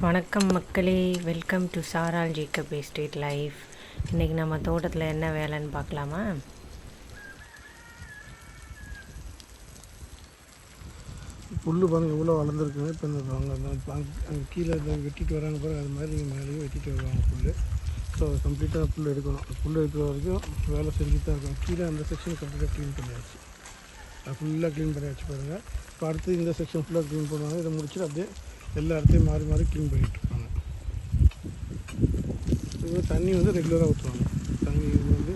வணக்கம் மக்களே, welcome to சாரால் ஜேக்கப் எஸ்டேட் லைஃப். இன்றைக்கி நம்ம தோட்டத்தில் என்ன வேலைன்னு பார்க்கலாமா? புல் பாருங்கள் எவ்வளோ வளர்ந்துருக்குங்க. இப்போ அங்கே கீழே வெட்டிட்டு வராங்க பாருங்கள், அது மாதிரி நீங்கள் மேலேயும் வெட்டிட்டு வருவாங்க புல். ஸோ கம்ப்ளீட்டாக புல் எடுக்கணும். புல் எடுக்கிற வரைக்கும் வேலை செஞ்சுட்டு தான் இருக்கும். கீழே அந்த செக்ஷன் கம்ப்ளீட்டாக க்ளீன் பண்ணியாச்சு, அது ஃபுல்லாக க்ளீன் பண்ணியாச்சு பாருங்கள். இப்போ அடுத்து இந்த செக்ஷன் ஃபுல்லாக க்ளீன் பண்ணுவாங்க. இதை முடிச்சுட்டு அப்படியே எல்லா இடத்தையும் மாறி மாறி க்ளீன் பண்ணிகிட்ருப்பாங்க. இது தண்ணி வந்து ரெகுலராக ஊற்றுவாங்க. தண்ணி வந்து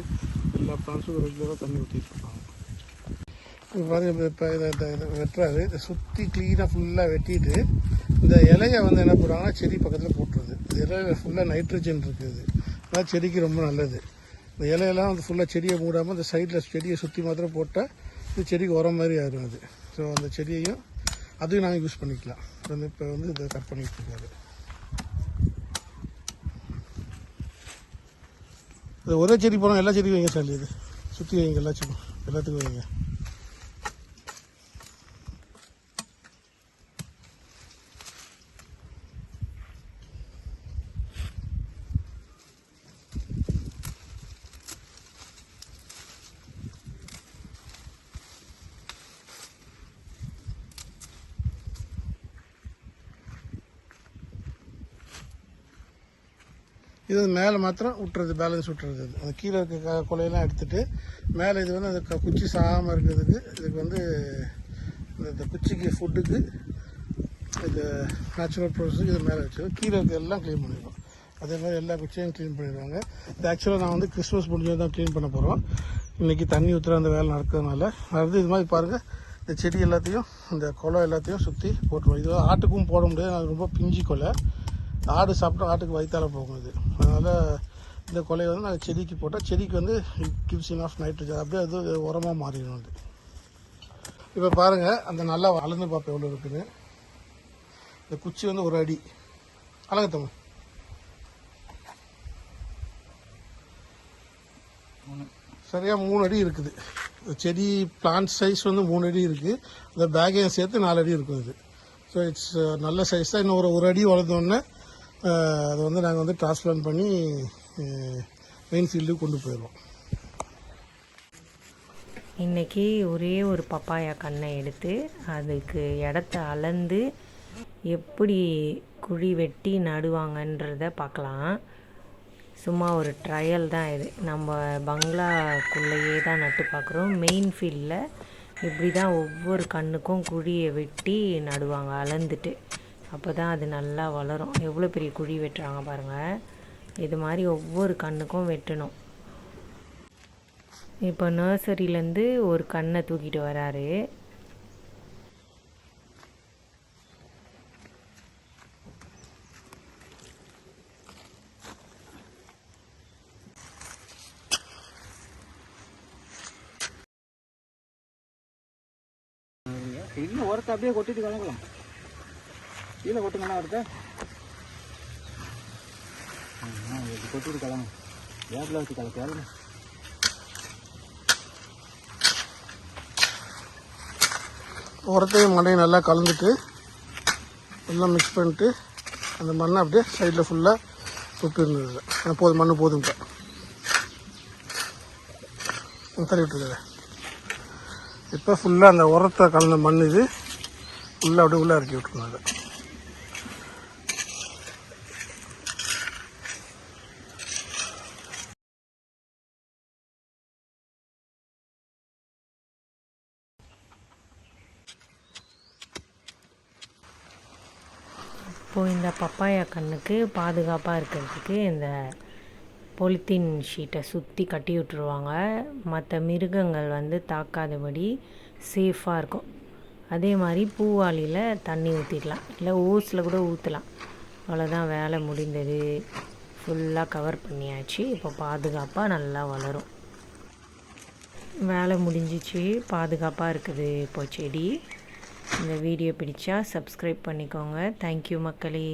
எல்லா பிளான்ஸுக்கும் ரெகுலராக தண்ணி ஊற்றிட்டுருப்பாங்க. இப்போ பாருங்கள், இப்போ இதை வெட்டுறாரு. இதை சுற்றி க்ளீனாக ஃபுல்லாக வெட்டிட்டு இந்த இலையை வந்து என்ன பண்ணுறாங்கன்னா செடி பக்கத்தில் போட்டுருது. இந்த இலையில் ஃபுல்லாக நைட்ரஜன் இருக்குது, அதான் செடிக்கு ரொம்ப நல்லது. இந்த இலையெல்லாம் வந்து ஃபுல்லாக செடியை மூடாமல் இந்த சைடில் செடியை சுற்றி மாத்திரம் போட்டால் இந்த செடிக்கு உரம் மாதிரி ஆயிடும் அது. ஸோ அந்த செடியையும் அதையும் நாங்கள் யூஸ் பண்ணிக்கலாம். இப்போ வந்து இதை கட் பண்ணிகிட்டு இருக்காரு. இது ஒரே செடி போனால் எல்லா செடியும் வைங்க சார், இது சுற்றி வைங்க, எல்லாத்துக்கும் வைங்க. இது மேலே மாத்திரம் விட்டுறது, பேலன்ஸ் விட்டுறது. அந்த கீழே இருக்க கொலையெல்லாம் எடுத்துகிட்டு மேலே இது வந்து அந்த குச்சி சாகாமல் இருக்கிறதுக்கு இதுக்கு வந்து இந்த குச்சிக்கு ஃபுட்டுக்கு இது நேச்சுரல் ப்ராசஸுக்கு இது மேலே வச்சு கீழே இருக்க எல்லாம் க்ளீன் பண்ணிடுவோம். அதே மாதிரி எல்லா குச்சியும் க்ளீன் பண்ணிடுவாங்க. இது ஆக்சுவலாக நான் வந்து கிறிஸ்மஸ் முடிஞ்சு தான் க்ளீன் பண்ண போகிறோம். இன்றைக்கி தண்ணி ஊற்றுற அந்த வேலை நடக்கிறதுனால அது இது மாதிரி பாருங்கள். இந்த செடி எல்லாத்தையும் இந்த கொலை எல்லாத்தையும் சுற்றி போட்டுருவோம். இது ஆட்டுக்கும் போட முடியாது, அது ரொம்ப பிஞ்சு கொலை. ஆடு சாப்பிட்டா ஆட்டுக்கு வயிற்றால போகும் இது. அதனால் இந்த கொலையை வந்து நாங்கள் செடிக்கு போட்டால் செடிக்கு வந்து கிவ்ஸ் இனஃப் நைட்ரஜன், அப்படியே அது உரமாக மாறிடும் அது. இப்போ பாருங்கள், அந்த நல்லா அளந்து பார்ப்பேன் எவ்வளோ இருக்குது. இந்த குச்சி வந்து ஒரு அடி அழகத்தம்மா, சரியாக 3 அடி இருக்குது. செடி பிளான்ட் சைஸ் வந்து 3 அடி இருக்குது. அந்த பேக்கையும் சேர்த்து 4 அடி இருக்கும் இது. ஸோ இட்ஸ் நல்ல சைஸ் தான். இன்னும் ஒரு அடி வளர்ந்தோடனே அதை வந்து நாங்கள் வந்து டிரான்ஸ்பிளான்ட் பண்ணி மெயின் ஃபீல்டுக்கு கொண்டு போயிடுவோம். இன்றைக்கி ஒரே ஒரு பப்பாயா கண்ணை எடுத்து அதுக்கு இடத்த அளந்து எப்படி குழி வெட்டி நடுவாங்கன்றத பார்க்கலாம். சும்மா ஒரு ட்ரையல் தான் இது. நம்ம பங்களாக்குள்ளேயே தான் நட்டு பார்க்குறோம். மெயின் ஃபீல்டில் இப்படி தான் ஒவ்வொரு கண்ணுக்கும் குழியை வெட்டி நடுவாங்க அளந்துட்டு. அப்போ தான் அது நல்லா வளரும். எவ்வளோ பெரிய குழி வெட்டுறாங்க பாருங்கள். இது மாதிரி ஒவ்வொரு கண்ணுக்கும் வெட்டணும். இப்போ நர்சரியிலேருந்து ஒரு கண்ணை தூக்கிட்டு வராரு. இன்னும் ஒருத்த அப்படியே கொட்டிட்டு கலங்கலாம். கீழே கொட்டுங்களா ஒருத்த கொட்டிட்டு கலங்க. வேப்பில் வச்சு கலக்காது. உரத்தையும் மண்ணையும் நல்லா கலந்துட்டு எல்லாம் மிக்ஸ் பண்ணிட்டு அந்த மண்ணை அப்படியே சைடில் ஃபுல்லாக விட்டு இருந்தது. போதும், மண் போதும். இப்போ தள்ளி விட்டுருக்குது. இப்போ ஃபுல்லாக அந்த உரத்தை கலந்த மண் இது ஃபுல்லாக அப்படியே உள்ளே இறக்கி விட்டுருந்தாங்க. இப்போது இந்த பப்பாயா கண்ணுக்கு பாதுகாப்பாக இருக்கிறதுக்கு இந்த பொலித்தீன் ஷீட்டை சுற்றி கட்டி விட்டுருவாங்க. மற்ற மிருகங்கள் வந்து தாக்காதபடி சேஃபாக இருக்கும். அதே மாதிரி பூவாளியில் தண்ணி ஊற்றிடலாம், இல்லை ஓஸில் கூட ஊற்றலாம். அவ்வளோதான், வேலை முடிந்தது. ஃபுல்லாக கவர் பண்ணியாச்சு. இப்போ பாதுகாப்பாக நல்லா வளரும். வேலை முடிஞ்சிச்சு, பாதுகாப்பாக இருக்குது இப்போ செடி. இந்த வீடியோ பிடிச்சா சப்ஸ்கிரைப் பண்ணிக்கோங்க. தேங்க்யூ மக்களே.